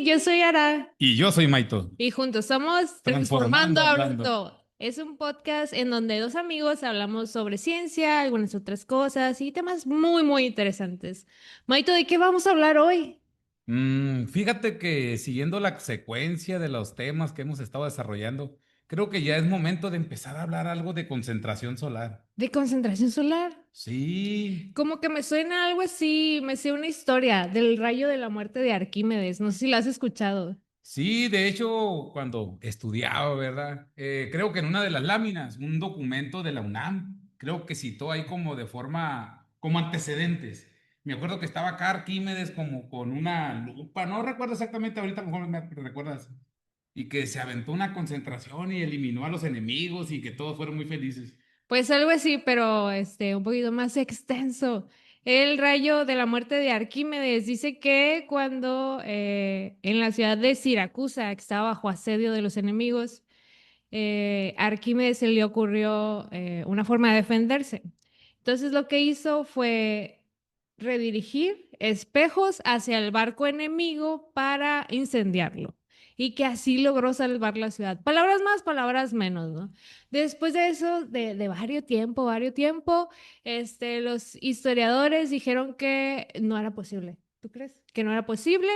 yo soy Ara Y yo soy Maito. y juntos somos Transformando Transformando Hablando. Hablando. Es un podcast en donde dos amigos hablamos sobre ciencia, algunas otras cosas y temas muy interesantes. Maito, ¿de qué vamos a hablar hoy? Fíjate que siguiendo la secuencia de los temas que hemos estado desarrollando, creo que ya es momento de empezar a hablar algo de concentración solar. De concentración solar. Sí, Como que me suena algo así, me sé una historia del rayo de la muerte de Arquímedes. No sé si la has escuchado. sí, de hecho, cuando estudiaba, ¿verdad? Creo que en una de las láminas, un documento de la UNAM, creo que citó ahí como de forma, como antecedentes. Me acuerdo que estaba acá Arquímedes como con una lupa, no recuerdo exactamente, ahorita a lo mejor me recuerdas, y que se aventó una concentración y eliminó a los enemigos y que todos fueron muy felices. Pues algo así, pero un poquito más extenso. El rayo de la muerte de Arquímedes dice que cuando en la ciudad de Siracusa, que estaba bajo asedio de los enemigos, a Arquímedes se le ocurrió una forma de defenderse. Entonces lo que hizo fue redirigir espejos hacia el barco enemigo para incendiarlo y que así logró salvar la ciudad. Palabras más, palabras menos, ¿no? Después de eso, de varios tiempo, los historiadores dijeron que no era posible. ¿Tú crees? Que no era posible.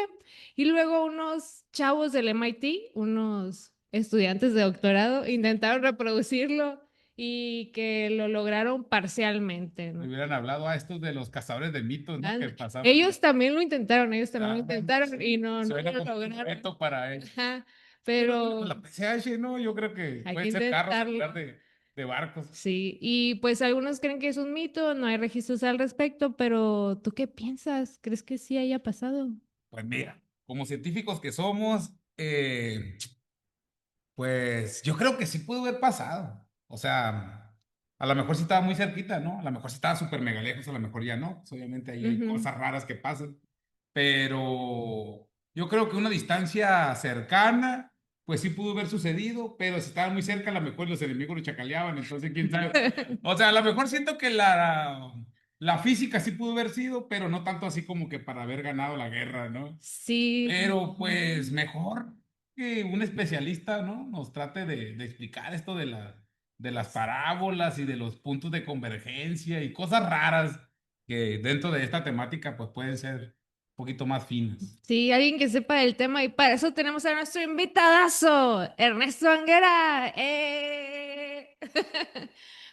Y luego unos chavos del MIT, unos estudiantes de doctorado, intentaron reproducirlo y que lo lograron parcialmente, Le ¿no? hubieran hablado a estos de los cazadores de mitos, ¿no? Que pasaban. Ellos también lo Ah, intentaron y sí, no suena lo como un lograron. reto para él. Ajá, Pero mira, pues pero la PCH, ¿no? Yo creo que hay que pueden ser carros en intentarlo. lugar de barcos. Sí, y pues algunos creen que es un mito, no hay registros al respecto, pero ¿tú qué piensas? ¿Crees que sí haya pasado? Pues mira, como científicos que somos, pues yo creo que sí pudo haber pasado. O sea, a lo mejor sí estaba muy cerquita, ¿no? A lo mejor sí estaba súper mega lejos, a lo mejor ya no. Pues, obviamente ahí hay Ujú. cosas raras que pasan. Pero yo creo que una distancia cercana, pues sí pudo haber sucedido, pero si estaba muy cerca, a lo mejor los enemigos lo chacaleaban, entonces quién sabe. O sea, a lo mejor siento que la física sí pudo haber sido, pero no tanto así como que para haber ganado la guerra, ¿no? Sí, Pero pues mejor que un especialista, ¿no? Nos trate de explicar esto de las parábolas y de los puntos de convergencia y cosas raras que dentro de esta temática pues pueden ser un poquito más finas. sí, alguien que sepa del tema y para eso tenemos a nuestro invitadazo, Ernesto Anguera.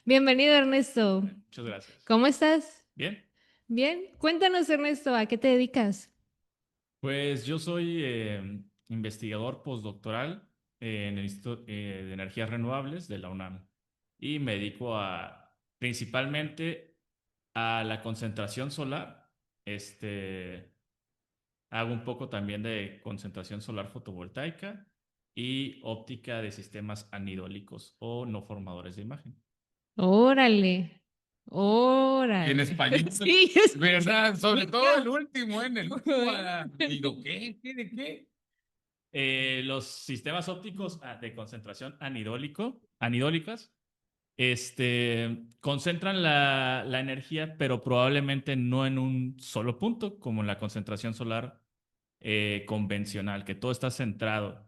Bienvenido, Ernesto. Muchas gracias. ¿Cómo estás? Bien, Bien. Cuéntanos, Ernesto, ¿a qué te dedicas? pues yo soy investigador postdoctoral en el Instituto de Energías Renovables de la UNAM y me dedico principalmente a la concentración solar. Este, Hago un poco también de concentración solar fotovoltaica y óptica de sistemas anidólicos o no formadores de imagen. Órale, En órale. español, Sí, ¿verdad? Sobre todo el último, en el último. bueno. Digo, ¿qué? ¿Qué de qué? Los sistemas ópticos de concentración anidólicas, concentran la energía, pero probablemente no en un solo punto, como en la concentración solar convencional, que todo está centrado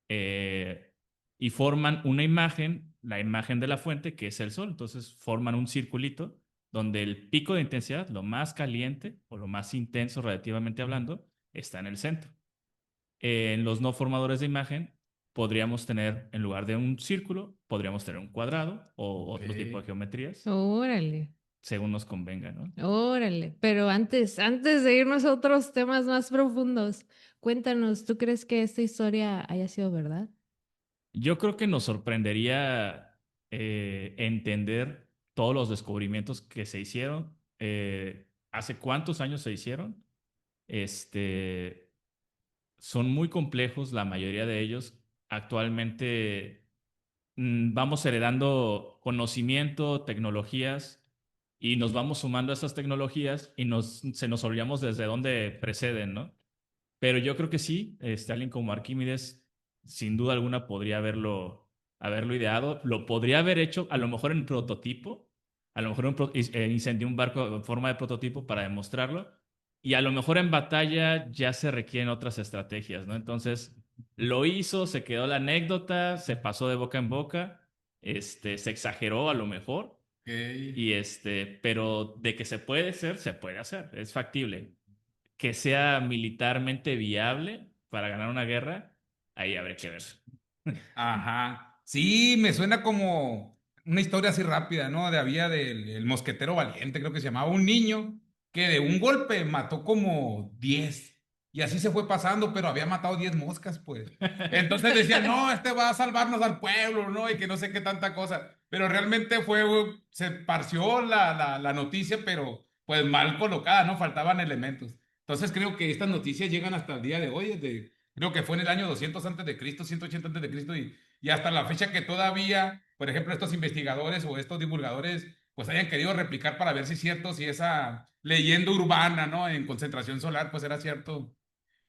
eh, y forman una imagen, la imagen de la fuente, que es el sol. Entonces forman un circulito donde el pico de intensidad, lo más caliente o lo más intenso relativamente hablando, está en el centro. En los no formadores de imagen podríamos tener, en lugar de un círculo, podríamos tener un cuadrado o Ok. otro tipo de geometrías, Órale, según nos convenga, ¿no? órale. Pero antes de irnos a otros temas más profundos, cuéntanos, ¿tú crees que esta historia haya sido verdad? Yo creo que nos sorprendería entender todos los descubrimientos que se hicieron. ¿Hace cuántos años se hicieron? Este, Son muy complejos, la mayoría de ellos. Actualmente vamos heredando conocimiento, tecnologías, y nos vamos sumando a esas tecnologías y se nos olvidamos desde dónde preceden, ¿no? Pero yo creo que sí, alguien como Arquímedes, sin duda alguna, podría haberlo ideado. Lo podría haber hecho, a lo mejor en prototipo, a lo mejor incendió un barco en forma de prototipo para demostrarlo. y a lo mejor en batalla ya se requieren otras estrategias, ¿no? Entonces, lo hizo, se quedó la anécdota, se pasó de boca en boca, se exageró a lo mejor, Ok. pero de que se puede hacer, es factible. Que sea militarmente viable para ganar una guerra, ahí habrá que ver. Ajá. Sí, me suena como una historia así rápida, ¿no? Había del el mosquetero valiente, creo que se llamaba, un niño que de un golpe mató como 10. Y así se fue pasando, pero había matado 10 moscas, pues. Entonces decían, no, este va a salvarnos al pueblo, ¿no? Y que no sé qué tanta cosa. Pero realmente se parció la noticia, pero pues mal colocada, ¿no? Faltaban elementos. Entonces creo que estas noticias llegan hasta el día de hoy, creo que fue en el año 200 antes de Cristo, 180 antes de Cristo, y hasta la fecha que todavía, por ejemplo, estos investigadores o estos divulgadores, pues hayan querido replicar para ver si es cierto, si esa leyenda urbana, ¿no? En concentración solar, pues era cierto.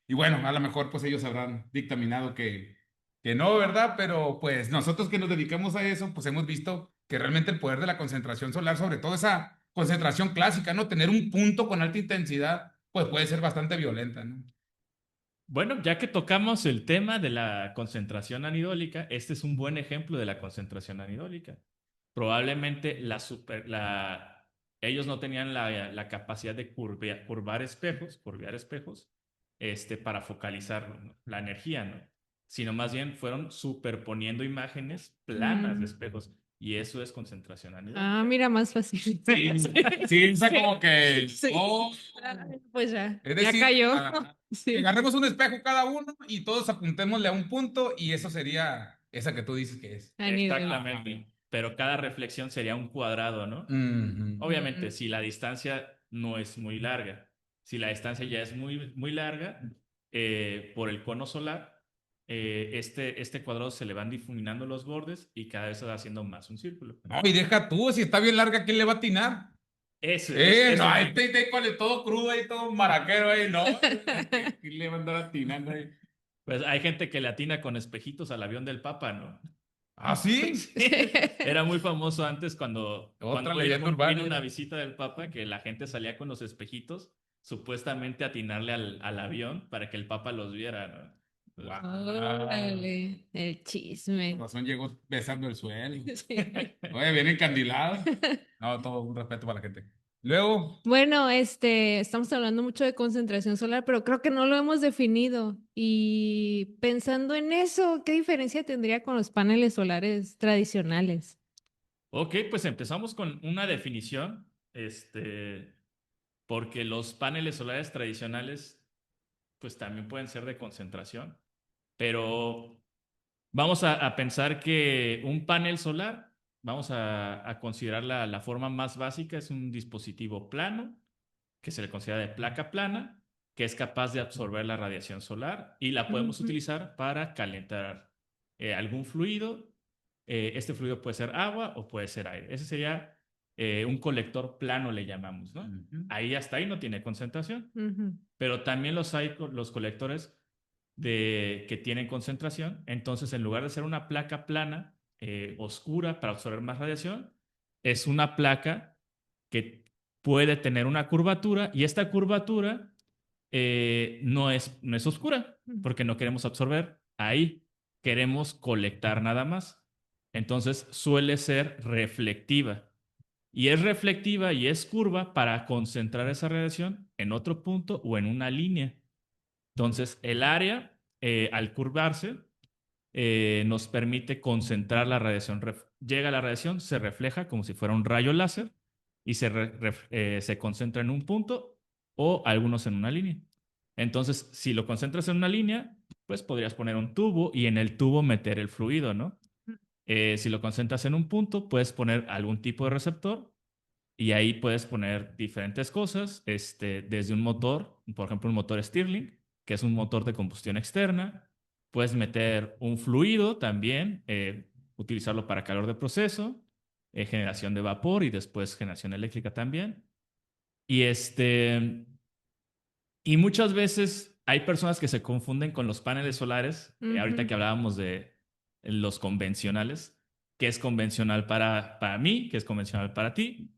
Y bueno, a lo mejor pues ellos habrán dictaminado que no, ¿verdad? Pero pues nosotros que nos dedicamos a eso, pues hemos visto que realmente el poder de la concentración solar, sobre todo esa concentración clásica, ¿no? Tener un punto con alta intensidad, pues puede ser bastante violenta, ¿no? Bueno, ya que tocamos el tema de la concentración anidólica, este es un buen ejemplo de la concentración anidólica. Probablemente ellos no tenían la capacidad de curvear espejos, para focalizar, ¿no?, la energía, ¿no? Sino más bien fueron superponiendo imágenes planas de Mm. espejos. Y eso es concentración Ah, anidólica. mira, más fácil. Sí, sí, esa como que, Sí. oh, Ay, pues ya, es ya decir, cayó. que Sí. agarremos un espejo cada uno y todos apuntémosle a un punto y eso sería esa que tú dices que es. Anidólico. Exactamente. Pero cada reflexión sería un cuadrado, ¿no? Ujú. Obviamente, Mm. si la distancia no es muy larga, si la distancia ya es muy, muy larga, por el cono solar, este cuadrado se le van difuminando los bordes y cada vez se va haciendo más un círculo. No, y deja tú, si está bien larga, ¿quién le va a atinar? No, Eso ahí mismo. te con el todo crudo ahí, todo maraquero ahí, no. ¿Quién le va a andar atinando ahí? Pues hay gente que le atina con espejitos al avión del Papa, ¿no? ¿Ah, sí? Sí. Era muy famoso antes cuando Otra leyenda urbana vino una era. visita del Papa, que la gente salía con los espejitos, supuestamente a atinarle al avión para que el Papa los viera, ¿no? Entonces, Guau. Órale, el Con chisme. razón llegó besando el suelo. Sí. Oye, bien encandilado. No, todo un respeto para la gente. Luego, Bueno, estamos hablando mucho de concentración solar, pero creo que no lo hemos definido. Y pensando en eso, ¿qué diferencia tendría con los paneles solares tradicionales? ok, pues empezamos con una definición, porque los paneles solares tradicionales, pues también pueden ser de concentración, pero vamos a pensar que un panel solar, vamos a considerar la forma más básica, es un dispositivo plano, que se le considera de placa plana, que es capaz de absorber la radiación solar y la podemos Ujú, utilizar para calentar algún fluido. Este fluido puede ser agua o puede ser aire. Ese sería un colector plano, le llamamos, ¿no? ujú. Ahí hasta ahí no tiene concentración, ujú. pero también los hay los colectores que tienen concentración. Entonces, en lugar de ser una placa plana, oscura para absorber más radiación, es una placa que puede tener una curvatura y esta curvatura no es oscura porque no queremos absorber ahí, queremos colectar nada más. Entonces, suele ser reflectiva. Y es reflectiva y es curva para concentrar esa radiación en otro punto o en una línea. Entonces, el área, al curvarse, nos permite concentrar la radiación. Llega la radiación, se refleja como si fuera un rayo láser y se concentra en un punto o algunos en una línea. Entonces, si lo concentras en una línea, pues podrías poner un tubo y en el tubo meter el fluido, ¿no? Si lo concentras en un punto, puedes poner algún tipo de receptor y ahí puedes poner diferentes cosas, desde un motor, por ejemplo, un motor Stirling, que es un motor de combustión externa. Puedes meter un fluido también, utilizarlo para calor de proceso, generación de vapor y después generación eléctrica también. Y, y muchas veces hay personas que se confunden con los paneles solares, ahorita Ujú, que hablábamos de los convencionales, que es convencional para mí, que es convencional para ti.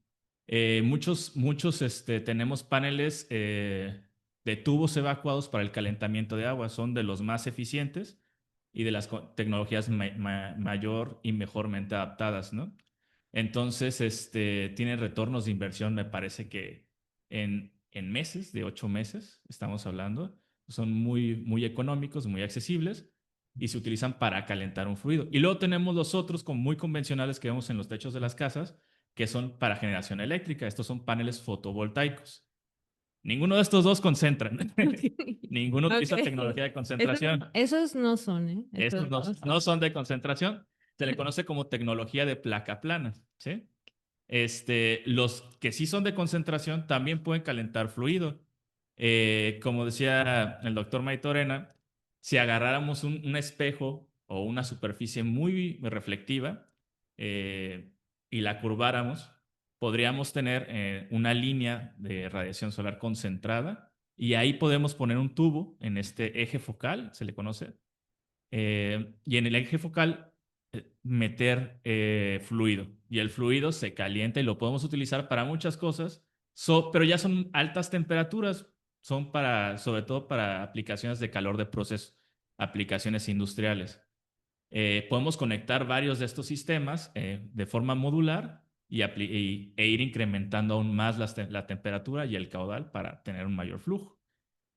Muchos tenemos paneles de tubos evacuados para el calentamiento de agua. Son de los más eficientes y de las tecnologías mayor y mejormente adaptadas, ¿no? Entonces, tienen retornos de inversión, me parece que en meses, de 8 meses, estamos hablando, son muy, muy económicos, muy accesibles y se utilizan para calentar un fluido. Y luego tenemos los otros como muy convencionales que vemos en los techos de las casas, que son para generación eléctrica. Estos son paneles fotovoltaicos. Ninguno de estos dos concentran. Ninguno utiliza Ok. tecnología de concentración. Esos no son, ¿eh? Estos Esos no, no son. no son de concentración. Se le conoce como tecnología de placa plana, ¿sí? Los que sí son de concentración también pueden calentar fluido. Como decía el doctor Maitorena, si agarráramos un espejo o una superficie muy reflectiva y la curváramos, podríamos tener una línea de radiación solar concentrada y ahí podemos poner un tubo en este eje focal, se le conoce, y en el eje focal meter fluido. Y el fluido se calienta y lo podemos utilizar para muchas cosas, pero ya son altas temperaturas, son para, sobre todo para aplicaciones de calor de proceso, aplicaciones industriales. Podemos conectar varios de estos sistemas de forma modular e ir incrementando aún más la temperatura y el caudal para tener un mayor flujo.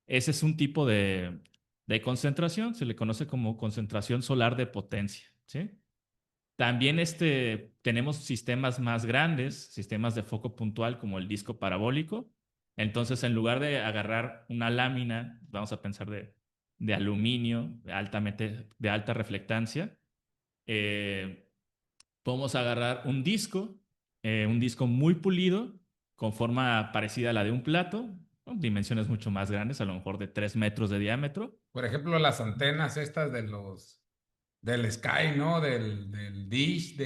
Ese es un tipo de concentración, se le conoce como concentración solar de potencia, ¿sí? También tenemos sistemas más grandes, sistemas de foco puntual como el disco parabólico. Entonces, en lugar de agarrar una lámina, vamos a pensar de aluminio, de alta reflectancia, eh, podemos agarrar un disco muy pulido, con forma parecida a la de un plato, con dimensiones mucho más grandes, a lo mejor de 3 metros de diámetro. Por ejemplo, las antenas estas del Sky, ¿no? Del Dish,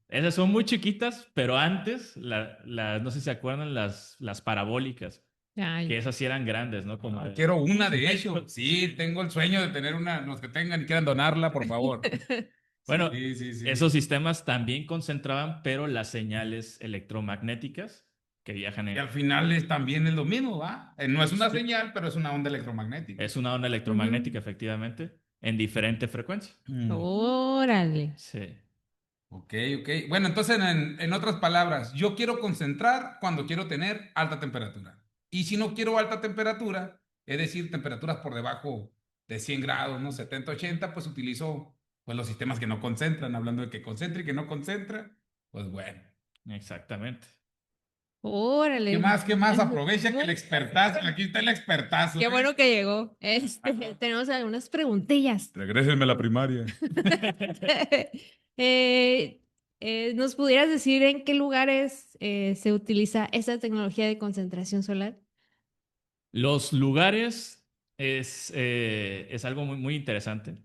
Esas son muy chiquitas, pero antes, no sé si se acuerdan, las parabólicas, Ay, que esas sí eran grandes, ¿no? Como quiero una de hecho. Sí, tengo el sueño de tener una. Los que tengan y quieran donarla, por favor. Bueno, Sí, sí, sí. esos sistemas también concentraban, pero las señales electromagnéticas que viajan Y al final también es lo mismo, ¿va? No es una señal, pero es una onda electromagnética. es una onda electromagnética, ujú. efectivamente, en diferente frecuencia. Ujú. Órale. Sí. Ok, ok. Bueno, entonces, en otras palabras, yo quiero concentrar cuando quiero tener alta temperatura. Y si no quiero alta temperatura, es decir, temperaturas por debajo de 100 grados, ¿no? 70, 80, pues utilizo pues, los sistemas que no concentran. Hablando de que concentra y que no concentra, pues bueno. Exactamente. ¿Qué Órale. más? ¿Qué más? Aprovecha que el expertazo, aquí está el expertazo, Qué ¿eh? bueno que llegó. Tenemos algunas preguntillas. Regrésenme a la primaria. Eh, ¿Nos pudieras decir en qué lugares se utiliza esta tecnología de concentración solar? Los lugares es algo muy, muy interesante.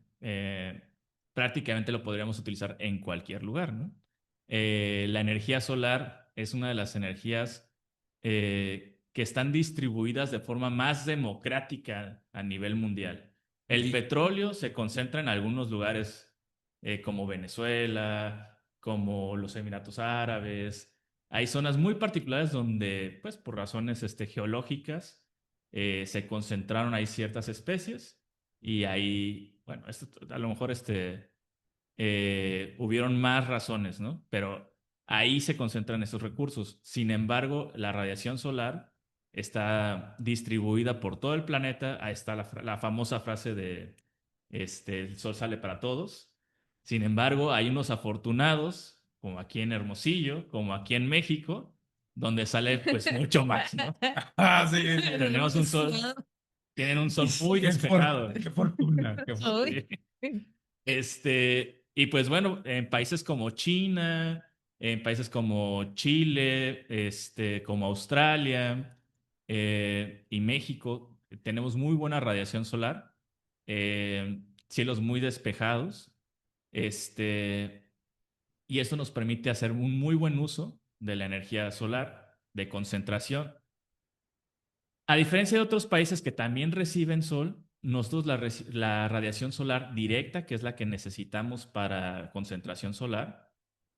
Prácticamente lo podríamos utilizar en cualquier lugar, ¿no? La energía solar es una de las energías que están distribuidas de forma más democrática a nivel mundial. El Sí. petróleo se concentra en algunos lugares como Venezuela, como los Emiratos Árabes. Hay zonas muy particulares donde, pues, por razones geológicas, se concentraron ahí ciertas especies y ahí, bueno, a lo mejor hubieron más razones, ¿no? Pero ahí se concentran esos recursos. Sin embargo, la radiación solar está distribuida por todo el planeta. Ahí está la famosa frase de, el sol sale para todos. Sin embargo, hay unos afortunados, como aquí en Hermosillo, como aquí en México, donde sale pues mucho más, ¿no? Ah, sí, sí. Tenemos un sol, tienen un sol muy despejado. Qué fortuna, qué fortuna. Uy. Sí. Y pues bueno, en países como China, en países como Chile, como Australia y México, tenemos muy buena radiación solar, cielos muy despejados, y esto nos permite hacer un muy buen uso de la energía solar de concentración. A diferencia de otros países que también reciben sol, nosotros la radiación solar directa, que es la que necesitamos para concentración solar,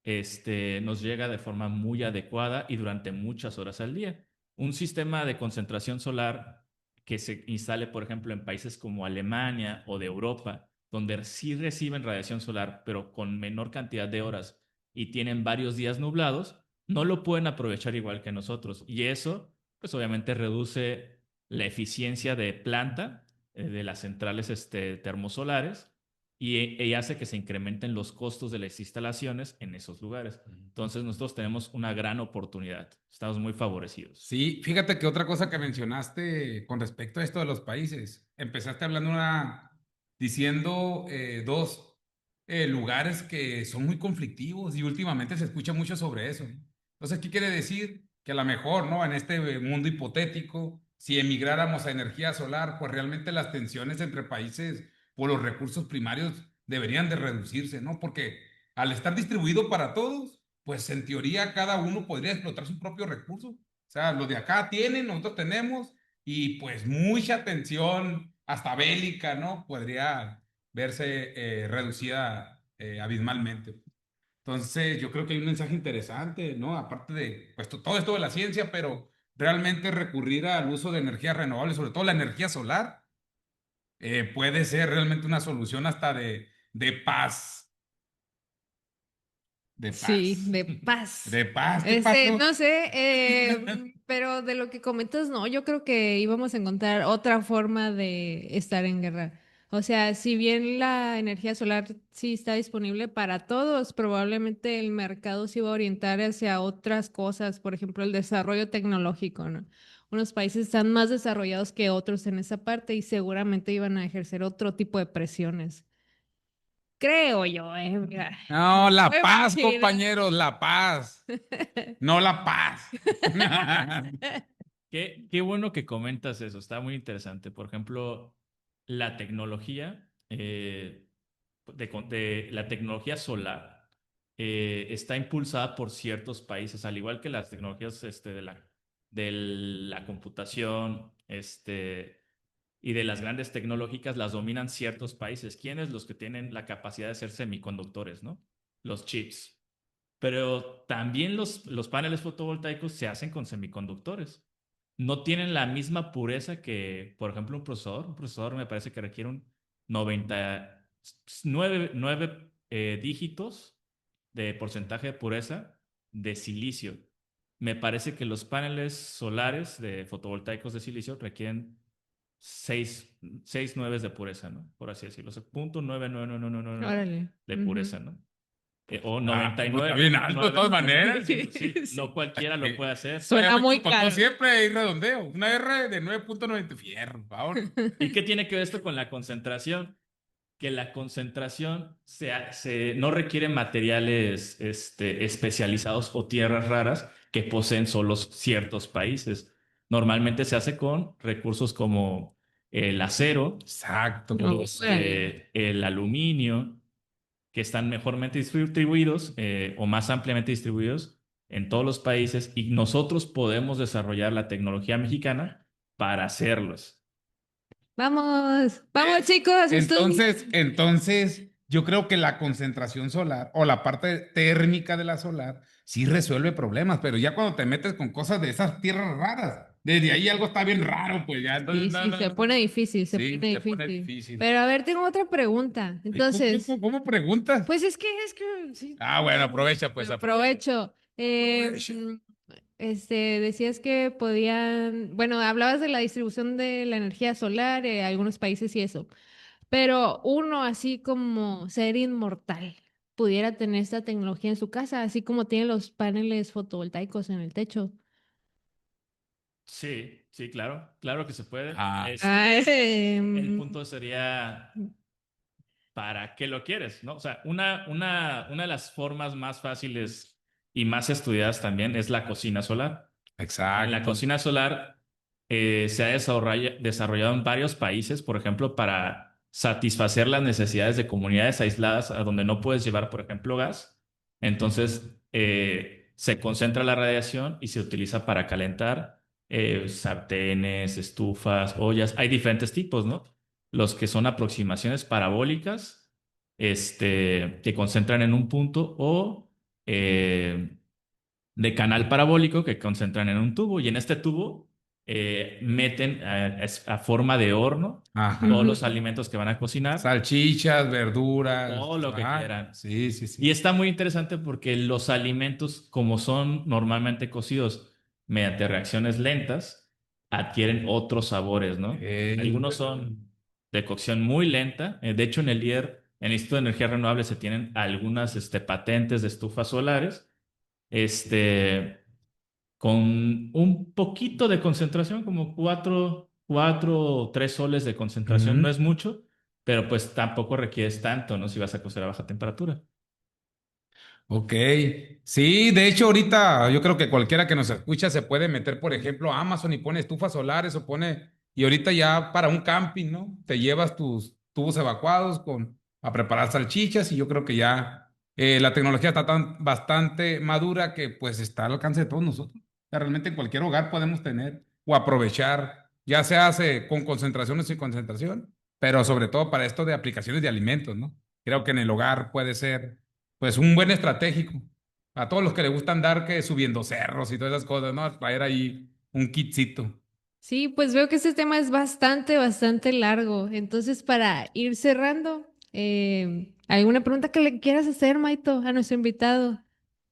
nos llega de forma muy adecuada y durante muchas horas al día. Un sistema de concentración solar que se instale, por ejemplo, en países como Alemania o de Europa, donde sí reciben radiación solar, pero con menor cantidad de horas y tienen varios días nublados, no lo pueden aprovechar igual que nosotros. Y eso, pues obviamente reduce la eficiencia de planta de las centrales termosolares y hace que se incrementen los costos de las instalaciones en esos lugares. Entonces nosotros tenemos una gran oportunidad. Estamos muy favorecidos. Sí, fíjate que otra cosa que mencionaste con respecto a esto de los países, empezaste hablando diciendo dos lugares que son muy conflictivos y últimamente se escucha mucho sobre eso. Entonces, ¿qué quiere decir? Que a lo mejor, ¿no? En este mundo hipotético, si emigráramos a energía solar, pues realmente las tensiones entre países por los recursos primarios deberían de reducirse, ¿no? Porque al estar distribuido para todos, pues en teoría cada uno podría explotar su propio recurso. O sea, los de acá tienen, nosotros tenemos, y pues mucha tensión, hasta bélica, ¿no? Podría verse reducida abismalmente. Entonces, yo creo que hay un mensaje interesante, ¿no? Aparte de, pues todo esto de la ciencia, pero realmente recurrir al uso de energías renovables, sobre todo la energía solar, puede ser realmente una solución hasta de paz, de Sí, paz, de paz. de paz. ¿Qué pasó? No sé, pero de lo que comentas, no, yo creo que íbamos a encontrar otra forma de estar en guerra. O sea, si bien la energía solar sí está disponible para todos, probablemente el mercado se iba a orientar hacia otras cosas, por ejemplo, el desarrollo tecnológico, ¿no? Unos países están más desarrollados que otros en esa parte y seguramente iban a ejercer otro tipo de presiones. Creo yo, mira, No, la puedo paz, imaginar. compañeros, la paz, no la paz. Qué bueno que comentas eso, está muy interesante. Por ejemplo, la tecnología, de la tecnología solar está impulsada por ciertos países, al igual que las tecnologías de la computación y de las grandes tecnológicas, las dominan ciertos países. ¿Quiénes? Los que tienen la capacidad de ser semiconductores, ¿no? Los chips. Pero también los paneles fotovoltaicos se hacen con semiconductores. No tienen la misma pureza que, por ejemplo, un procesador. Un procesador me parece que requiere un 99 dígitos de porcentaje de pureza de silicio. Me parece que los paneles solares de fotovoltaicos de silicio requieren 6 nueves de pureza, ¿no? Por así decirlo. O sea, punto 99999 Órale. de Ujú. pureza, ¿no? O Ah, pues está 99, bien alto de todas maneras. sí, sí, Sí. no cualquiera lo puede hacer. Suena muy Como caro. siempre, hay redondeo. Una R de 9,90 fierro, por favor. ¿Y qué tiene que ver esto con la concentración? Que la concentración no requiere materiales especializados o tierras raras que poseen solo ciertos países. Normalmente se hace con recursos como el acero, Exacto, Órale. el aluminio, que están mejormente distribuidos o más ampliamente distribuidos en todos los países y nosotros podemos desarrollar la tecnología mexicana para hacerlos. Vamos, vamos chicos, estoy. entonces, yo creo que la concentración solar o la parte térmica de la solar sí resuelve problemas, pero ya cuando te metes con cosas de esas tierras raras, desde ahí algo está bien raro, pues ya, entonces, Sí, no, sí, no, se no. pone difícil, se Sí, pone se pone difícil. difícil. Pero a ver, tengo otra pregunta. Ay, Entonces, ¿cómo preguntas? pues es que, sí, Ah, bueno, aprovecha, pues aprovecha. aprovecho. Aprovecha. Decías que podían, bueno, hablabas de la distribución de la energía solar, algunos países y eso, pero uno así como ser inmortal pudiera tener esta tecnología en su casa, así como tiene los paneles fotovoltaicos en el techo. Sí, sí, claro, claro que se puede. Ah, El punto sería, ¿para qué lo quieres? ¿No? O sea, una de las formas más fáciles y más estudiadas también es la cocina solar. En la exacto. cocina solar se ha desarrollado en varios países, por ejemplo, para satisfacer las necesidades de comunidades aisladas a donde no puedes llevar, por ejemplo, gas. Entonces, se concentra la radiación y se utiliza para calentar sartenes, estufas, ollas. Hay diferentes tipos, ¿no? Los que son aproximaciones parabólicas, que concentran en un punto o de canal parabólico que concentran en un tubo y en este tubo meten a forma de horno Ajá. todos los alimentos que van a cocinar, Salchichas, verduras. todo lo que Ajá. quieran. Sí, sí, Y sí. está muy interesante porque los alimentos, como son normalmente cocidos mediante reacciones lentas, adquieren otros sabores, ¿no? Algunos son de cocción muy lenta. De hecho, en el IER, en el Instituto de Energía Renovable, se tienen algunas patentes de estufas solares, este, con un poquito de concentración, como 3 soles de concentración. No Ujú. es mucho, pero pues tampoco requieres tanto, ¿no? Si vas a cocer a baja temperatura. Ok, sí, de hecho ahorita yo creo que cualquiera que nos escucha se puede meter, por ejemplo, a Amazon y pone estufas solares o pone, y ahorita ya para un camping, ¿no? Te llevas tus tubos evacuados a preparar salchichas y yo creo que ya la tecnología está bastante madura que pues está al alcance de todos nosotros. O sea, realmente en cualquier hogar podemos tener o aprovechar, ya se hace con concentración o sin concentración, pero sobre todo para esto de aplicaciones de alimentos, ¿no? Creo que en el hogar puede ser pues un buen estratégico. A todos los que les gusta andar que subiendo cerros y todas esas cosas, ¿no? Traer ahí un kitcito. Sí, pues veo que este tema es bastante, bastante largo. Entonces, para ir cerrando, ¿alguna pregunta que le quieras hacer, Maito, a nuestro invitado?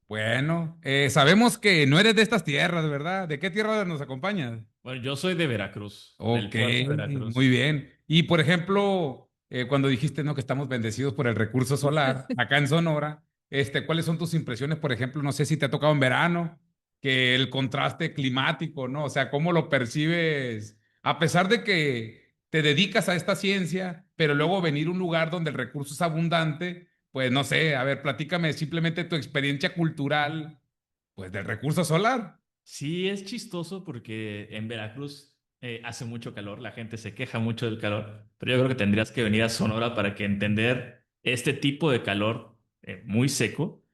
Bueno, sabemos que no eres de estas tierras, ¿verdad? ¿De qué tierra nos acompañas? Bueno, yo soy de Veracruz, del Ok, puerto de muy Veracruz. bien. Y por ejemplo, cuando dijiste, ¿no? Que estamos bendecidos por el recurso solar, acá en Sonora, ¿cuáles son tus impresiones? Por ejemplo, no sé si te ha tocado en verano, que el contraste climático, ¿no? O sea, ¿cómo lo percibes? A pesar de que te dedicas a esta ciencia, pero luego venir a un lugar donde el recurso es abundante, pues no sé, a ver, platícame simplemente tu experiencia cultural, pues del recurso solar. Sí, es chistoso porque en Veracruz hace mucho calor, la gente se queja mucho del calor, pero yo creo que tendrías que venir a Sonora para que entender este tipo de calor muy seco,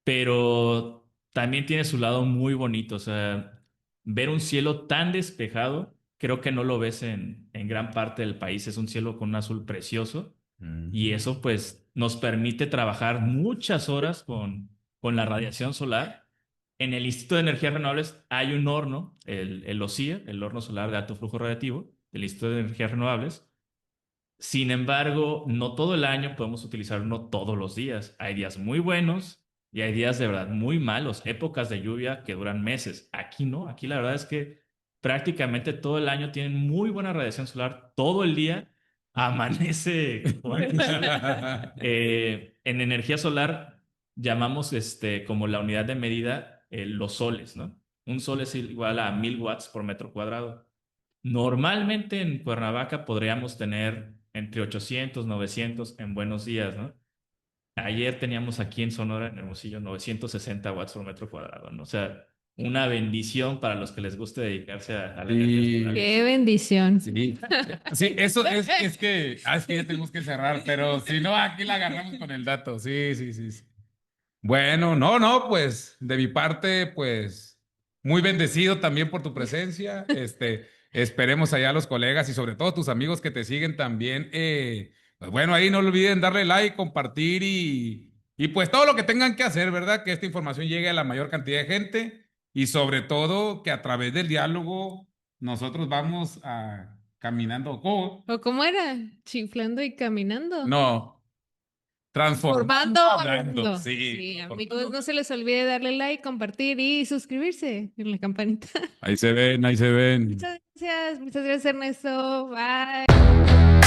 pero también tiene su lado muy bonito. O sea, ver un cielo tan despejado, creo que no lo ves en gran parte del país. Es un cielo con un azul precioso y Mm. eso pues nos permite trabajar muchas horas con la radiación solar. En el Instituto de Energías Renovables hay un horno, el OSIR, el horno solar de alto flujo radiativo del Instituto de Energías Renovables. Sin embargo, no todo el año podemos utilizarlo todos los días. Hay días muy buenos y hay días de verdad muy malos, épocas de lluvia que duran meses. Aquí no, aquí la verdad es que prácticamente todo el año tienen muy buena radiación solar, todo el día amanece con el sol. En energía solar llamamos como la unidad de medida los soles, ¿no? Un sol es igual a 1000 watts por metro cuadrado. Normalmente en Cuernavaca podríamos tener entre 800, 900 en buenos días, ¿no? Ayer teníamos aquí en Sonora, en Hermosillo, 960 watts por metro cuadrado, ¿no? O sea, una bendición para los que les guste dedicarse a la energía solar. Qué bendición. Sí, sí, eso es que ya tenemos que cerrar, pero si no, aquí la agarramos con el dato. Sí, sí, sí, sí. Bueno, no, no, pues de mi parte, pues muy bendecido también por tu presencia. Esperemos allá a los colegas y sobre todo tus amigos que te siguen también. Pues bueno, ahí no olviden darle like, compartir y pues todo lo que tengan que hacer, ¿verdad? Que esta información llegue a la mayor cantidad de gente y sobre todo que a través del diálogo nosotros vamos caminando. ¿Cómo? ¿O cómo era? Chiflando y caminando. No, transformando Formando hablando. hablando. Sí, Sí, amigos, transformando. no se les olvide darle like, compartir y suscribirse en la campanita. Ahí se ven, ahí se ven. Muchas gracias, Ernesto. Bye.